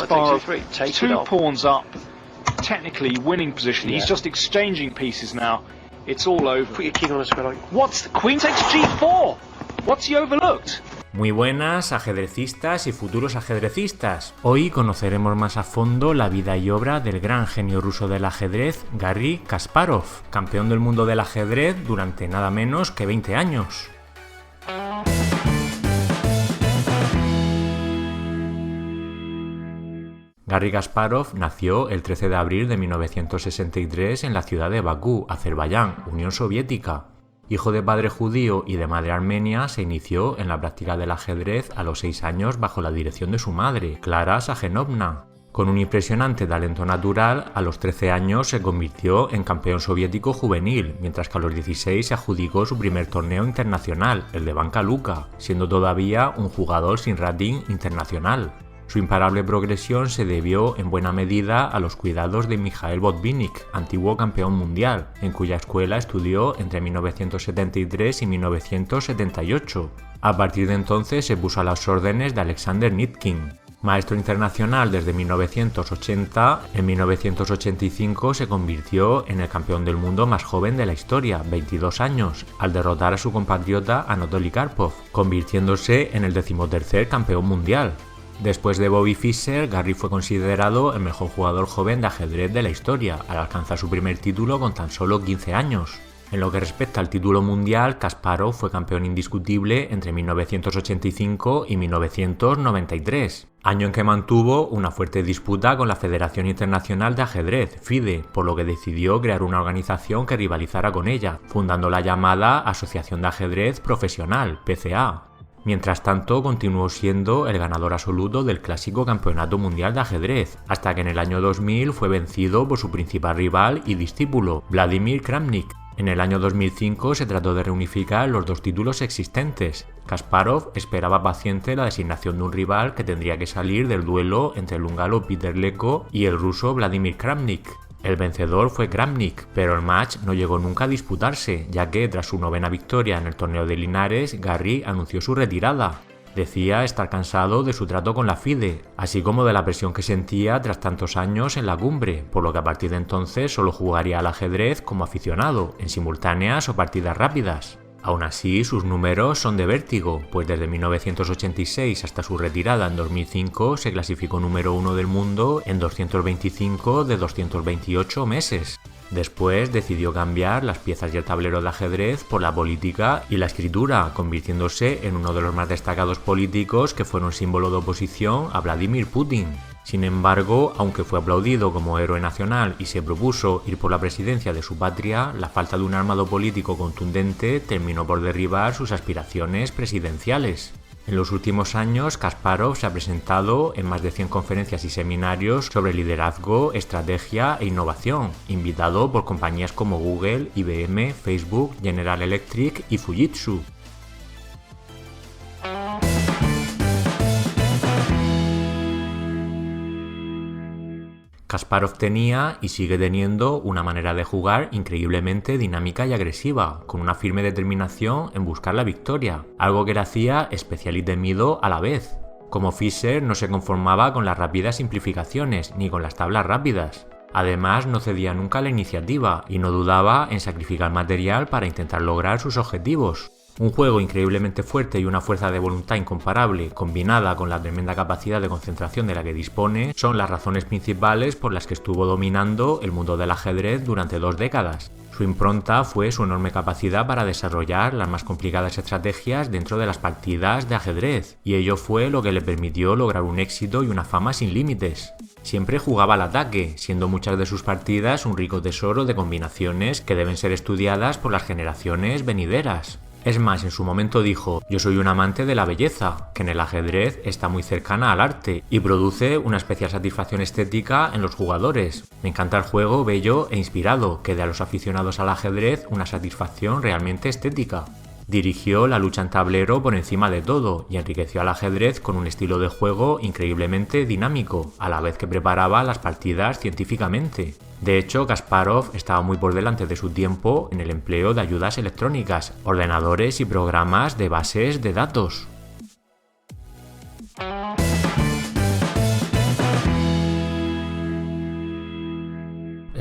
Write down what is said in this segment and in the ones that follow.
Kasparov, Take it 2 off. pawns up, technically winning position. He's Yeah. just exchanging pieces now. It's all over. Put your king on the square like. What's the queen takes G4? What's he overlooked? Muy buenas ajedrecistas y futuros ajedrecistas. Hoy conoceremos más a fondo la vida y obra del gran genio ruso del ajedrez, Garry Kasparov, campeón del mundo del ajedrez durante nada menos que 20 años. Garry Kasparov nació el 13 de abril de 1963 en la ciudad de Bakú, Azerbaiyán, Unión Soviética. Hijo de padre judío y de madre armenia, se inició en la práctica del ajedrez a los 6 años bajo la dirección de su madre, Klara Sajenovna. Con un impresionante talento natural, a los 13 años se convirtió en campeón soviético juvenil, mientras que a los 16 se adjudicó su primer torneo internacional, el de Banca Luka, siendo todavía un jugador sin rating internacional. Su imparable progresión se debió en buena medida a los cuidados de Mikhail Botvinnik, antiguo campeón mundial, en cuya escuela estudió entre 1973 y 1978. A partir de entonces se puso a las órdenes de Alexander Nitkin. Maestro internacional desde 1980, en 1985 se convirtió en el campeón del mundo más joven de la historia, 22 años, al derrotar a su compatriota Anatoly Karpov, convirtiéndose en el 13º campeón mundial. Después de Bobby Fischer, Garry fue considerado el mejor jugador joven de ajedrez de la historia, al alcanzar su primer título con tan solo 15 años. En lo que respecta al título mundial, Kasparov fue campeón indiscutible entre 1985 y 1993, año en que mantuvo una fuerte disputa con la Federación Internacional de Ajedrez, FIDE, por lo que decidió crear una organización que rivalizara con ella, fundando la llamada Asociación de Ajedrez Profesional, PCA. Mientras tanto, continuó siendo el ganador absoluto del clásico Campeonato Mundial de Ajedrez, hasta que en el año 2000 fue vencido por su principal rival y discípulo, Vladimir Kramnik. En el año 2005 se trató de reunificar los dos títulos existentes. Kasparov esperaba paciente la designación de un rival que tendría que salir del duelo entre el húngaro Peter Leko y el ruso Vladimir Kramnik. El vencedor fue Kramnik, pero el match no llegó nunca a disputarse, ya que tras su 9ª victoria en el torneo de Linares, Garry anunció su retirada. Decía estar cansado de su trato con la FIDE, así como de la presión que sentía tras tantos años en la cumbre, por lo que a partir de entonces solo jugaría al ajedrez como aficionado, en simultáneas o partidas rápidas. Aún así, sus números son de vértigo, pues desde 1986 hasta su retirada en 2005 se clasificó número 1 del mundo en 225 de 228 meses. Después decidió cambiar las piezas y el tablero de ajedrez por la política y la escritura, convirtiéndose en uno de los más destacados políticos que fueron símbolo de oposición a Vladimir Putin. Sin embargo, aunque fue aplaudido como héroe nacional y se propuso ir por la presidencia de su patria, la falta de un armado político contundente terminó por derribar sus aspiraciones presidenciales. En los últimos años, Kasparov se ha presentado en más de 100 conferencias y seminarios sobre liderazgo, estrategia e innovación, invitado por compañías como Google, IBM, Facebook, General Electric y Fujitsu. Kasparov tenía y sigue teniendo una manera de jugar increíblemente dinámica y agresiva, con una firme determinación en buscar la victoria, algo que le hacía especial y temido a la vez. Como Fischer, no se conformaba con las rápidas simplificaciones ni con las tablas rápidas. Además, no cedía nunca a la iniciativa y no dudaba en sacrificar material para intentar lograr sus objetivos. Un juego increíblemente fuerte y una fuerza de voluntad incomparable, combinada con la tremenda capacidad de concentración de la que dispone, son las razones principales por las que estuvo dominando el mundo del ajedrez durante 2 décadas. Su impronta fue su enorme capacidad para desarrollar las más complicadas estrategias dentro de las partidas de ajedrez, y ello fue lo que le permitió lograr un éxito y una fama sin límites. Siempre jugaba al ataque, siendo muchas de sus partidas un rico tesoro de combinaciones que deben ser estudiadas por las generaciones venideras. Es más, en su momento dijo: "Yo soy un amante de la belleza, que en el ajedrez está muy cercana al arte y produce una especial satisfacción estética en los jugadores. Me encanta el juego bello e inspirado, que da a los aficionados al ajedrez una satisfacción realmente estética". Dirigió la lucha en tablero por encima de todo y enriqueció al ajedrez con un estilo de juego increíblemente dinámico, a la vez que preparaba las partidas científicamente. De hecho, Kasparov estaba muy por delante de su tiempo en el empleo de ayudas electrónicas, ordenadores y programas de bases de datos.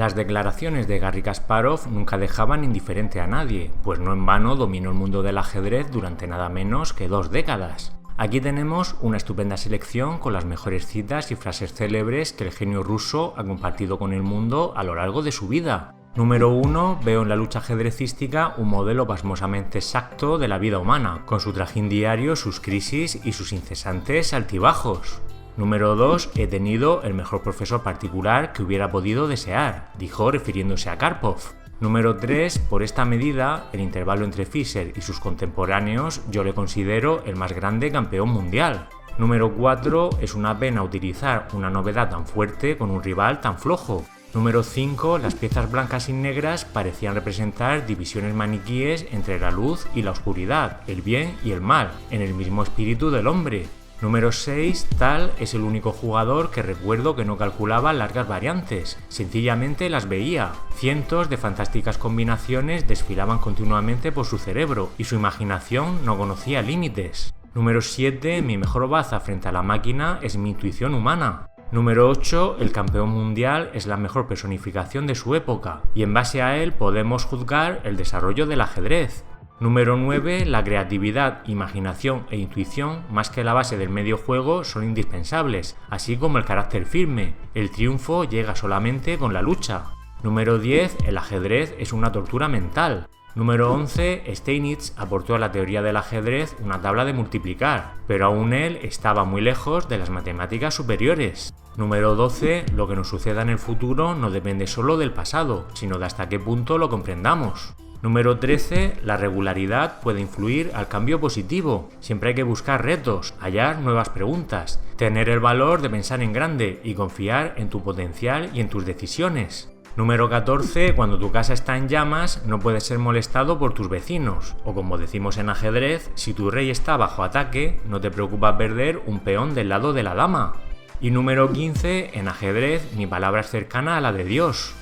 Las declaraciones de Garry Kasparov nunca dejaban indiferente a nadie, pues no en vano dominó el mundo del ajedrez durante nada menos que 2 décadas. Aquí tenemos una estupenda selección con las mejores citas y frases célebres que el genio ruso ha compartido con el mundo a lo largo de su vida. Número 1. Veo en la lucha ajedrecística un modelo pasmosamente exacto de la vida humana, con su trajín diario, sus crisis y sus incesantes altibajos. Número 2. He tenido el mejor profesor particular que hubiera podido desear, dijo refiriéndose a Karpov. Número 3. Por esta medida, el intervalo entre Fischer y sus contemporáneos yo le considero el más grande campeón mundial. Número 4. Es una pena utilizar una novedad tan fuerte con un rival tan flojo. Número 5. Las piezas blancas y negras parecían representar divisiones maniquíes entre la luz y la oscuridad, el bien y el mal, en el mismo espíritu del hombre. Número 6. Tal es el único jugador que recuerdo que no calculaba largas variantes, sencillamente las veía. Cientos de fantásticas combinaciones desfilaban continuamente por su cerebro y su imaginación no conocía límites. Número 7. Mi mejor baza frente a la máquina es mi intuición humana. Número 8. El campeón mundial es la mejor personificación de su época, y en base a él podemos juzgar el desarrollo del ajedrez. Número 9. La creatividad, imaginación e intuición, más que la base del medio juego, son indispensables, así como el carácter firme. El triunfo llega solamente con la lucha. Número 10. El ajedrez es una tortura mental. Número 11. Steinitz aportó a la teoría del ajedrez una tabla de multiplicar, pero aún él estaba muy lejos de las matemáticas superiores. Número 12. Lo que nos suceda en el futuro no depende solo del pasado, sino de hasta qué punto lo comprendamos. Número 13. La regularidad puede influir al cambio positivo. Siempre hay que buscar retos, hallar nuevas preguntas, tener el valor de pensar en grande y confiar en tu potencial y en tus decisiones. Número 14. Cuando tu casa está en llamas, no puedes ser molestado por tus vecinos. O como decimos en ajedrez, si tu rey está bajo ataque, no te preocupa perder un peón del lado de la dama. Y número 15. En ajedrez, mi palabra es cercana a la de Dios.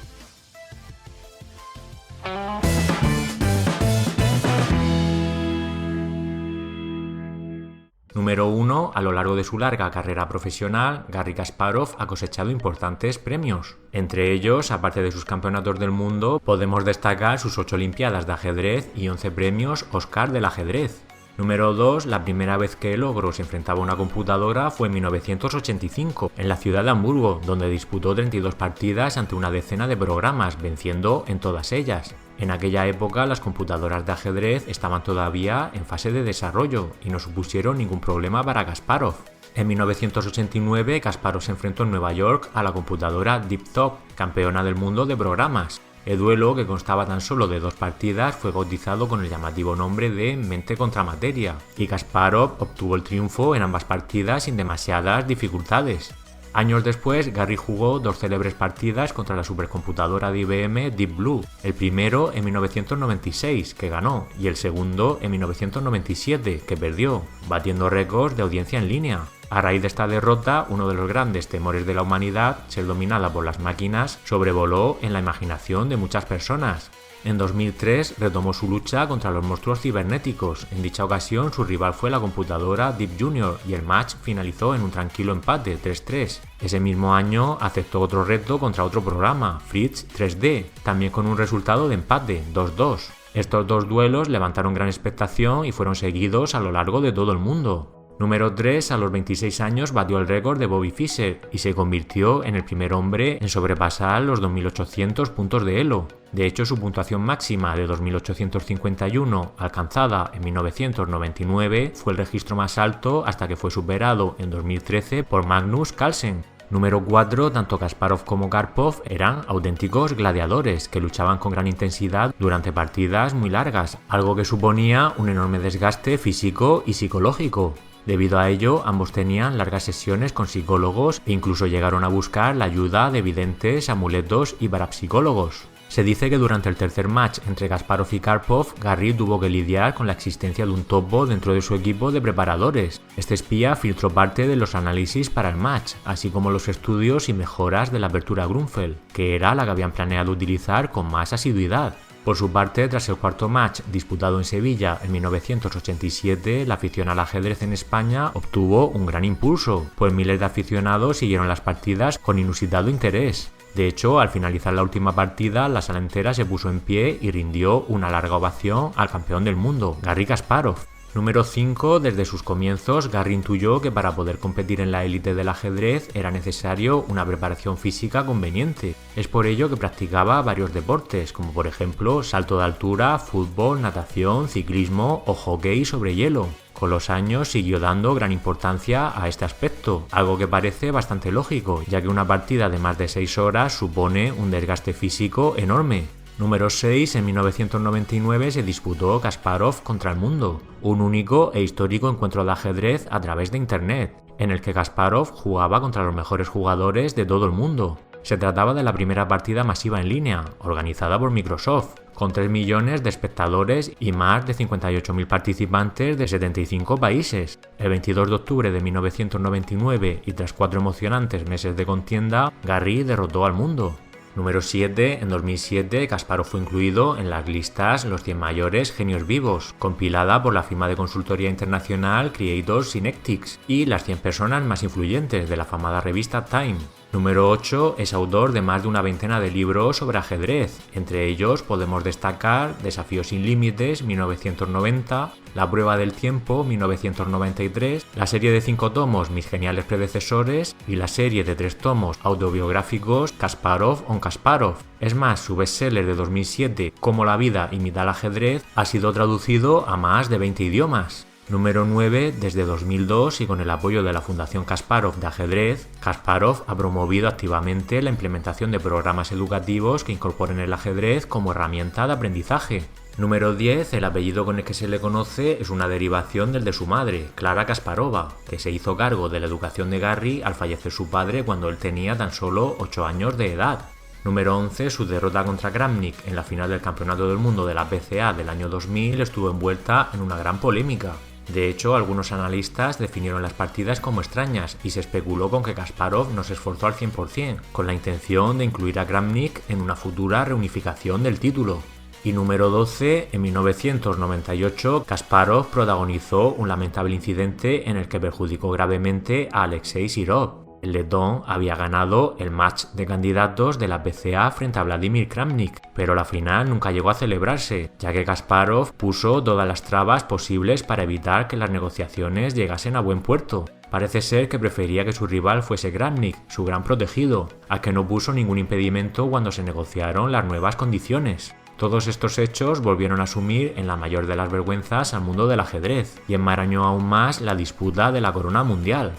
Número 1. A lo largo de su larga carrera profesional, Garry Kasparov ha cosechado importantes premios. Entre ellos, aparte de sus campeonatos del mundo, podemos destacar sus 8 olimpiadas de ajedrez y 11 premios Oscar del ajedrez. Número 2. La primera vez que el ogro se enfrentaba a una computadora fue en 1985, en la ciudad de Hamburgo, donde disputó 32 partidas ante una decena de programas, venciendo en todas ellas. En aquella época las computadoras de ajedrez estaban todavía en fase de desarrollo y no supusieron ningún problema para Kasparov. En 1989, Kasparov se enfrentó en Nueva York a la computadora Deep Top, campeona del mundo de programas. El duelo, que constaba tan solo de 2 partidas, fue bautizado con el llamativo nombre de Mente contra Materia, y Kasparov obtuvo el triunfo en ambas partidas sin demasiadas dificultades. Años después, Garry jugó 2 célebres partidas contra la supercomputadora de IBM Deep Blue, el primero en 1996, que ganó, y el segundo en 1997, que perdió, batiendo récords de audiencia en línea. A raíz de esta derrota, uno de los grandes temores de la humanidad, ser dominada por las máquinas, sobrevoló en la imaginación de muchas personas. En 2003 retomó su lucha contra los monstruos cibernéticos. En dicha ocasión su rival fue la computadora Deep Junior y el match finalizó en un tranquilo empate 3-3. Ese mismo año aceptó otro reto contra otro programa, Fritz 3D, también con un resultado de empate 2-2. Estos 2 duelos levantaron gran expectación y fueron seguidos a lo largo de todo el mundo. Número 3. A los 26 años batió el récord de Bobby Fischer y se convirtió en el primer hombre en sobrepasar los 2.800 puntos de Elo. De hecho, su puntuación máxima de 2.851, alcanzada en 1999, fue el registro más alto hasta que fue superado en 2013 por Magnus Carlsen. Número 4. Tanto Kasparov como Karpov eran auténticos gladiadores que luchaban con gran intensidad durante partidas muy largas, algo que suponía un enorme desgaste físico y psicológico. Debido a ello, ambos tenían largas sesiones con psicólogos e incluso llegaron a buscar la ayuda de videntes, amuletos y parapsicólogos. Se dice que durante el tercer match entre Kasparov y Karpov, Garry tuvo que lidiar con la existencia de un topo dentro de su equipo de preparadores. Este espía filtró parte de los análisis para el match, así como los estudios y mejoras de la apertura Grunfeld, que era la que habían planeado utilizar con más asiduidad. Por su parte, tras el cuarto match disputado en Sevilla en 1987, la afición al ajedrez en España obtuvo un gran impulso, pues miles de aficionados siguieron las partidas con inusitado interés. De hecho, al finalizar la última partida, la sala entera se puso en pie y rindió una larga ovación al campeón del mundo, Garry Kasparov. Número 5. Desde sus comienzos, Garry intuyó que para poder competir en la élite del ajedrez era necesario una preparación física conveniente. Es por ello que practicaba varios deportes, como por ejemplo salto de altura, fútbol, natación, ciclismo o hockey sobre hielo. Con los años siguió dando gran importancia a este aspecto, algo que parece bastante lógico, ya que una partida de más de 6 horas supone un desgaste físico enorme. Número 6. En 1999 se disputó Kasparov contra el mundo, un único e histórico encuentro de ajedrez a través de internet, en el que Kasparov jugaba contra los mejores jugadores de todo el mundo. Se trataba de la primera partida masiva en línea, organizada por Microsoft, con 3 millones de espectadores y más de 58.000 participantes de 75 países. El 22 de octubre de 1999 y tras 4 emocionantes meses de contienda, Garry derrotó al mundo. Número 7. En 2007, Kasparov fue incluido en las listas Los 100 mayores genios vivos, compilada por la firma de consultoría internacional Creators Synectics, y las 100 personas más influyentes de la afamada revista Time. Número 8. Es autor de más de una veintena de libros sobre ajedrez. Entre ellos podemos destacar Desafíos sin límites, 1990, La prueba del tiempo, 1993, la serie de 5 tomos Mis geniales predecesores y la serie de 3 tomos autobiográficos Kasparov on Kasparov. Es más, su bestseller de 2007, Cómo la vida imita al ajedrez, ha sido traducido a más de 20 idiomas. Número 9. Desde 2002 y con el apoyo de la Fundación Kasparov de Ajedrez, Kasparov ha promovido activamente la implementación de programas educativos que incorporen el ajedrez como herramienta de aprendizaje. Número 10. El apellido con el que se le conoce es una derivación del de su madre, Clara Kasparova, que se hizo cargo de la educación de Garry al fallecer su padre cuando él tenía tan solo 8 años de edad. Número 11. Su derrota contra Kramnik en la final del Campeonato del Mundo de la PCA del año 2000 estuvo envuelta en una gran polémica. De hecho, algunos analistas definieron las partidas como extrañas y se especuló con que Kasparov no se esforzó al 100%, con la intención de incluir a Kramnik en una futura reunificación del título. Y número 12. En 1998, Kasparov protagonizó un lamentable incidente en el que perjudicó gravemente a Alexei Sirov. El letón había ganado el match de candidatos de la PCA frente a Vladimir Kramnik, pero la final nunca llegó a celebrarse, ya que Kasparov puso todas las trabas posibles para evitar que las negociaciones llegasen a buen puerto. Parece ser que prefería que su rival fuese Kramnik, su gran protegido, al que no puso ningún impedimento cuando se negociaron las nuevas condiciones. Todos estos hechos volvieron a sumir en la mayor de las vergüenzas al mundo del ajedrez y enmarañó aún más la disputa de la corona mundial.